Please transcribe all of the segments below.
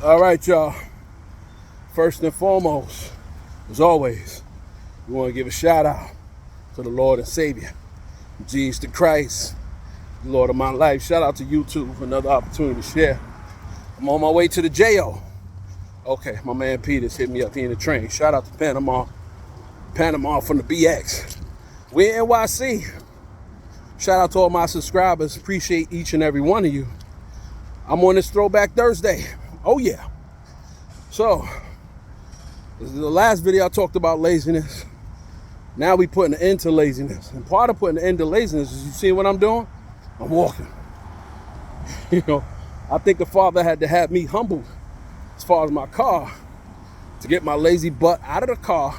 All right, y'all. First and foremost, as always, we want to give a shout out to the Lord and Savior, Jesus the Christ, the Lord of my life. Shout out to YouTube for another opportunity to share. I'm on my way to the jail. Okay, my man Peter's hit me up here in the train. Shout out to Panama from the BX. We're in NYC. Shout out to all my subscribers. Appreciate each and every one of you. I'm on this Throwback Thursday. Oh yeah. So, this is the last video I talked about laziness. Now we putting an end to laziness. And part of putting an end to laziness is, you see what I'm doing? I'm walking. I think the Father had to have me humble as far as my car to get my lazy butt out of the car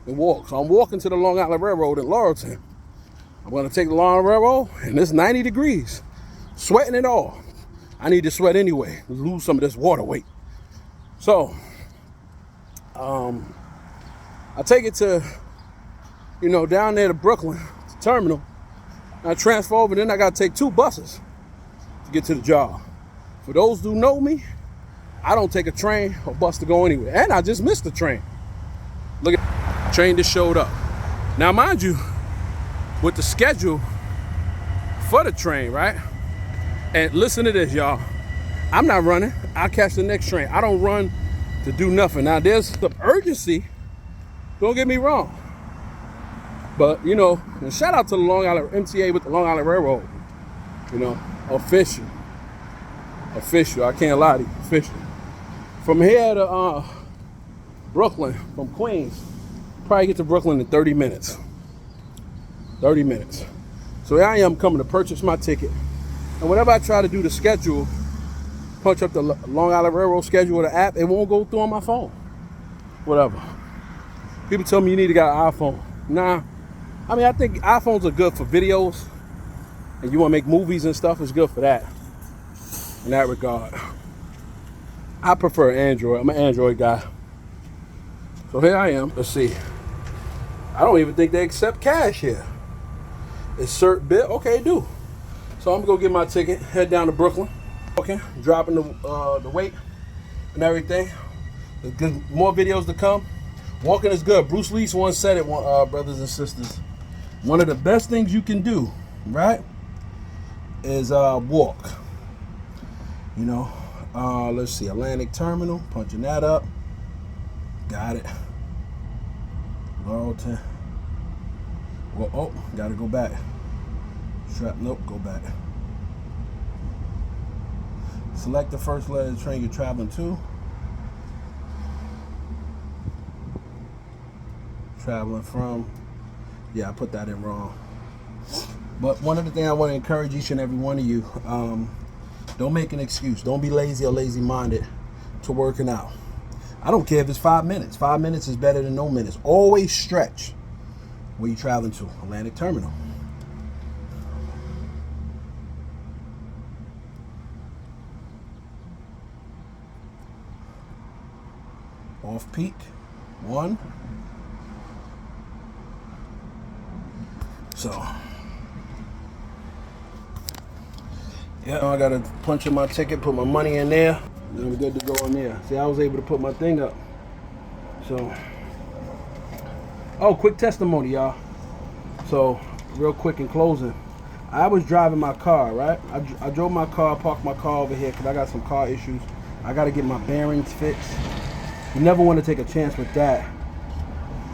and walk. So I'm walking to the Long Island Railroad in Laurelton. I'm gonna take the Long Island Railroad, and it's 90 degrees. Sweating it all. I need to sweat anyway, lose some of this water weight. So, I take it to, down there to Brooklyn, the terminal. I transfer over, then I gotta take 2 buses to get to the job. For those who know me, I don't take a train or bus to go anywhere. And I just missed the train. Look at the train just showed up. Now, mind you, with the schedule for the train, right? And listen to this, y'all. I'm not running. I'll catch the next train. I don't run to do nothing. Now, there's some urgency. Don't get me wrong. But, and shout out to the Long Island MTA with the Long Island Railroad. Official. I can't lie to you. Official. From here to Brooklyn, from Queens, probably get to Brooklyn in 30 minutes. 30 minutes. So here I am coming to purchase my ticket. And whenever I try to do the schedule, punch up the Long Island Railroad schedule with the app, it won't go through on my phone. Whatever. People tell me you need to get an iPhone. Nah. I think iPhones are good for videos. And you want to make movies and stuff, it's good for that. In that regard. I prefer Android. I'm an Android guy. So here I am. Let's see. I don't even think they accept cash here. Insert bit. Okay, do. So I'm gonna go get my ticket, head down to Brooklyn. Okay, dropping the weight and everything. There's good, more videos to come. Walking is good. Bruce Lee once said it, brothers and sisters. One of the best things you can do, right, is walk. Let's see, Atlantic Terminal, punching that up. Got it. Laurelton. Well, oh, gotta go back. Nope, go back. Select the first letter of the train you're traveling to. Traveling from. Yeah, I put that in wrong. But one of the things I want to encourage each and every one of you, don't make an excuse. Don't be lazy or lazy-minded to working out. I don't care if it's 5 minutes. 5 minutes is better than no minutes. Always stretch. Where you traveling to? Atlantic Terminal. Off peak 1. So yeah, I gotta punch in my ticket, put my money in there, and we're good to go in there. See, I was able to put my thing up. So, oh, quick testimony, y'all. So, real quick in closing, I was driving my car, right? I drove my car, parked my car over here because I got some car issues. I got to get my bearings fixed. You never want to take a chance with that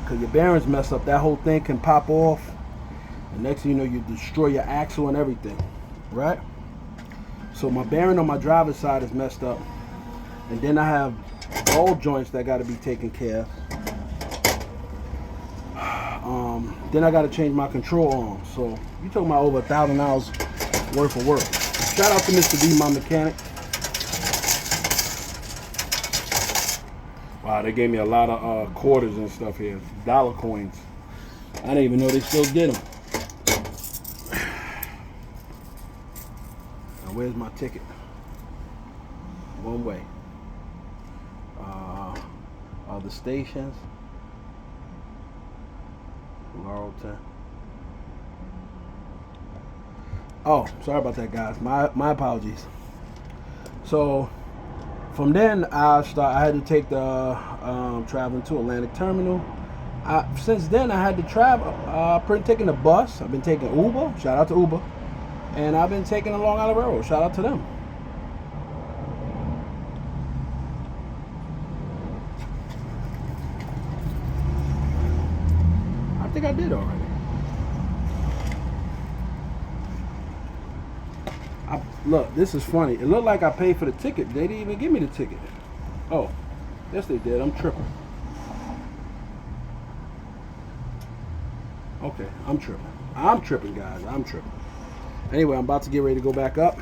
because your bearings mess up. That whole thing can pop off. And next thing you know, you destroy your axle and everything, right? So my bearing on my driver's side is messed up. And then I have ball joints that got to be taken care of. Then I got to change my control arm. So you're talking about over $1,000 worth of work. Shout out to Mr. D, my mechanic. Wow, they gave me a lot of quarters and stuff here, dollar coins. I didn't even know they still did them. Now where's my ticket? One way. The stations. Laurelton. Oh, sorry about that, guys. My apologies. So From then, I had to take the traveling to Atlantic Terminal. Since then, I had to travel. I've been taking the bus. I've been taking Uber. Shout out to Uber. And I've been taking the Long Island Railroad. Shout out to them. I think I did already. Look, this is funny. It looked like I paid for the ticket. They didn't even give me the ticket. Oh, yes they did. I'm tripping. Okay, I'm tripping. I'm tripping, guys. I'm tripping. Anyway, I'm about to get ready to go back up.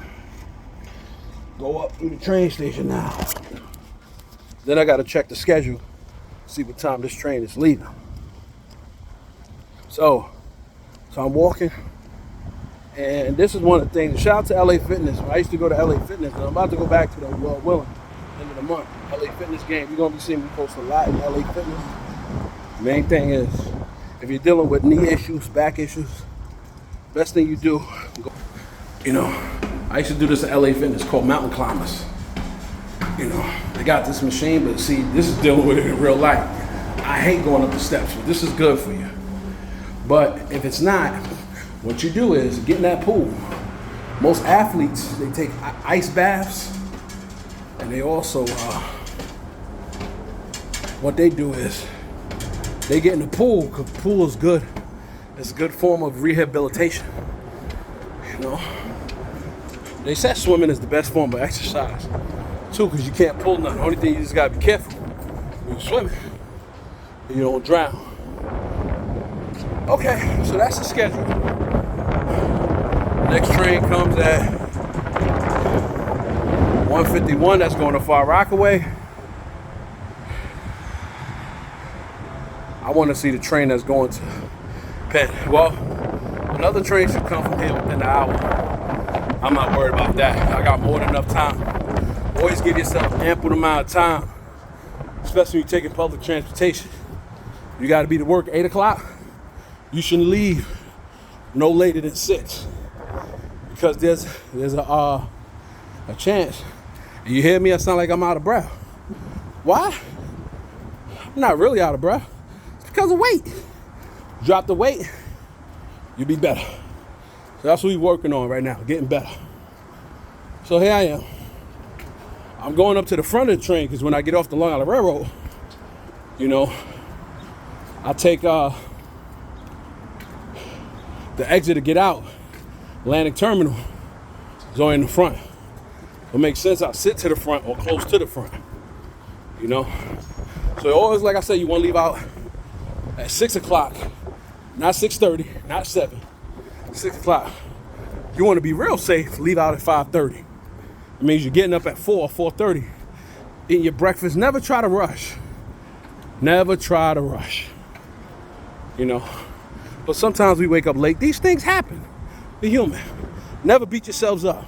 Go up to the train station now. Then I got to check the schedule, see what time this train is leaving. So I'm walking. And this is one of the things. Shout out to LA Fitness. I used to go to LA Fitness, and I'm about to go back to the Willing end of the month. LA Fitness game. You're gonna be seeing me post a lot in LA Fitness. Main thing is, if you're dealing with knee issues, back issues, best thing you do, you know, I used to do this at LA Fitness called Mountain Climbers. You know, they got this machine, but see, this is dealing with it in real life. I hate going up the steps, but this is good for you. But if it's not, what you do is get in that pool. Most athletes, they take ice baths, and they also, what they do is they get in the pool, because the pool is good. It's a good form of rehabilitation. You know, they said swimming is the best form of exercise too, because you can't pull nothing. The only thing you just gotta be careful when you're swimming, you don't drown. Okay, so that's the schedule. Next train comes at 1:51. That's going to Far Rockaway. I want to see the train that's going to Penn. Well, another train should come from here within an hour. I'm not worried about that. I got more than enough time. Always give yourself ample amount of time, especially when you're taking public transportation. You got to be to work 8 o'clock. You shouldn't leave no later than 6. Because there's a chance. And you hear me? I sound like I'm out of breath. Why? I'm not really out of breath. It's because of weight. Drop the weight, you'll be better. So that's what we're working on right now, getting better. So here I am. I'm going up to the front of the train because when I get off the Long Island Railroad, you know, I take the exit to get out. Atlantic Terminal is only in the front. It makes sense I sit to the front or close to the front, you know? So always, like I said, you want to leave out at 6 o'clock, not 6:30, not 7, 6 o'clock. You want to be real safe, leave out at 5:30. It means you're getting up at 4, 4:30, eating your breakfast. Never try to rush. Never try to rush, you know? But sometimes we wake up late. These things happen. Be human. Never beat yourselves up.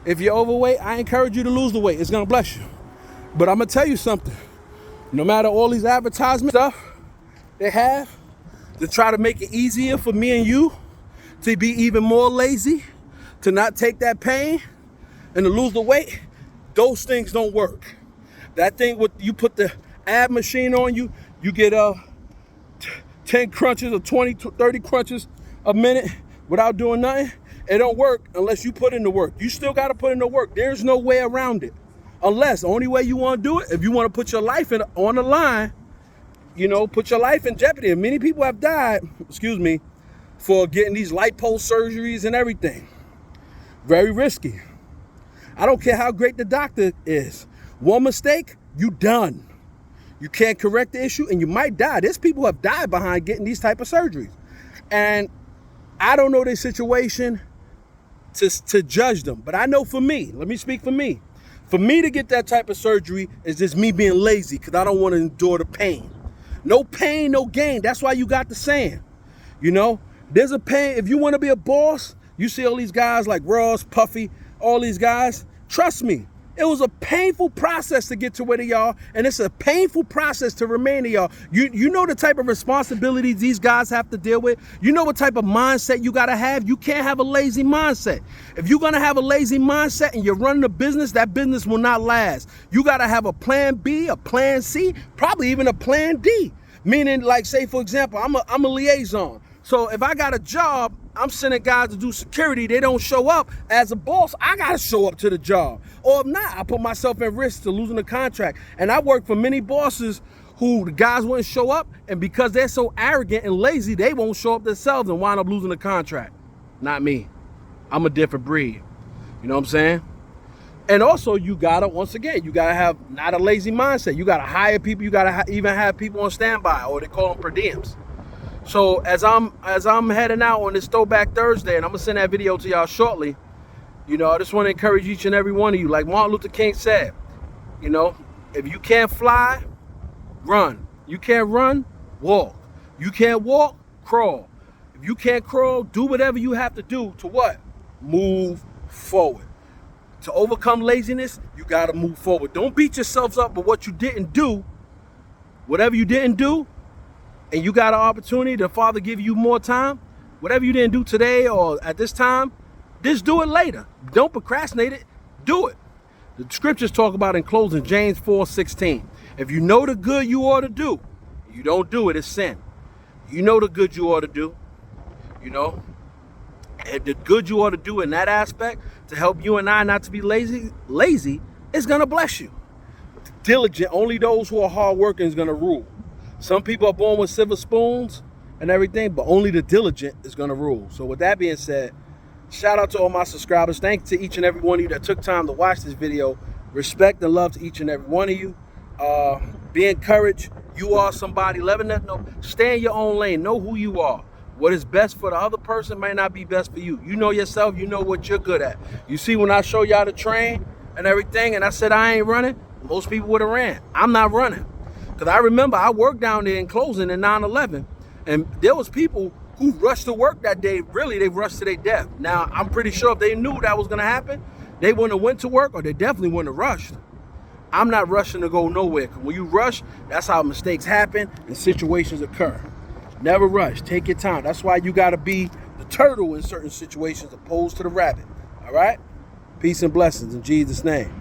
If you're overweight, I encourage you to lose the weight. It's gonna bless you. But I'm gonna tell you something. No matter all these advertisement stuff they have to try to make it easier for me and you to be even more lazy, to not take that pain and to lose the weight, those things don't work. That thing with you put the ab machine on you, you get 10 crunches or 20, 30 crunches a minute without doing nothing. It don't work unless you put in the work. You still got to put in the work. There's no way around it. Unless, the only way you want to do it, if you want to put your life on the line, you know, put your life in jeopardy. And many people have died, for getting these lipo surgeries and everything. Very risky. I don't care how great the doctor is. One mistake, you done. You can't correct the issue and you might die. There's people who have died behind getting these type of surgeries. And I don't know their situation to judge them. But I know for me, let me speak for me. For me to get that type of surgery is just me being lazy because I don't want to endure the pain. No pain, no gain. That's why you got the saying. You know, there's a pain. If you want to be a boss, you see all these guys like Ross, Puffy, all these guys. Trust me, It was a painful process to get to where they are, and it's a painful process to remain there, y'all. You know the type of responsibilities these guys have to deal with. You know what type of mindset you gotta have. You can't have a lazy mindset. If you're gonna have a lazy mindset and you're running a business, that business will not last. You gotta have a plan B, a plan C, probably even a plan D. Meaning, like, say for example, I'm a liaison. So if I got a job, I'm sending guys to do security. They don't show up. As a boss, I got to show up to the job. Or if not, I put myself at risk to losing the contract. And I work for many bosses who the guys wouldn't show up. And because they're so arrogant and lazy, they won't show up themselves and wind up losing the contract. Not me. I'm a different breed. You know what I'm saying? And also, you got to, once again, you got to have not a lazy mindset. You got to hire people. You got to even have people on standby, or they call them per diems. So as I'm heading out on this Throwback Thursday, and I'm gonna send that video to y'all shortly, you know, I just want to encourage each and every one of you, like Martin Luther King said, you know, if you can't fly, run. You can't run, walk. You can't walk, crawl. If you can't crawl, do whatever you have to do to what? Move forward. To overcome laziness, you gotta move forward. Don't beat yourselves up for what you didn't do. Whatever you didn't do, and you got an opportunity, the Father give you more time, whatever you didn't do today or at this time, just do it later. Don't procrastinate it, do it. The scriptures talk about, in closing, James 4:16. If you know the good you ought to do, you don't do it, it's sin. You know the good you ought to do, you know, and the good you ought to do in that aspect to help you and I not to be lazy is gonna bless you. Diligent, only those who are hardworking is gonna rule. Some people are born with silver spoons and everything, but only the diligent is going to rule. So with that being said, shout out to all my subscribers. Thanks to each and every one of you that took time to watch this video. Respect and love to each and every one of you. Be encouraged. You are somebody. Let them know. Stay in your own lane. Know who you are. What is best for the other person might not be best for you. You know yourself. You know what you're good at. You see, when I show y'all the train and everything, and I said I ain't running, most people would have ran. I'm not running. Because I remember I worked down there in closing in 9/11, and there was people who rushed to work that day. Really, they rushed to their death. Now, I'm pretty sure if they knew that was going to happen, they wouldn't have went to work, or they definitely wouldn't have rushed. I'm not rushing to go nowhere. Because when you rush, that's how mistakes happen and situations occur. Never rush. Take your time. That's why you got to be the turtle in certain situations opposed to the rabbit. All right? Peace and blessings in Jesus' name.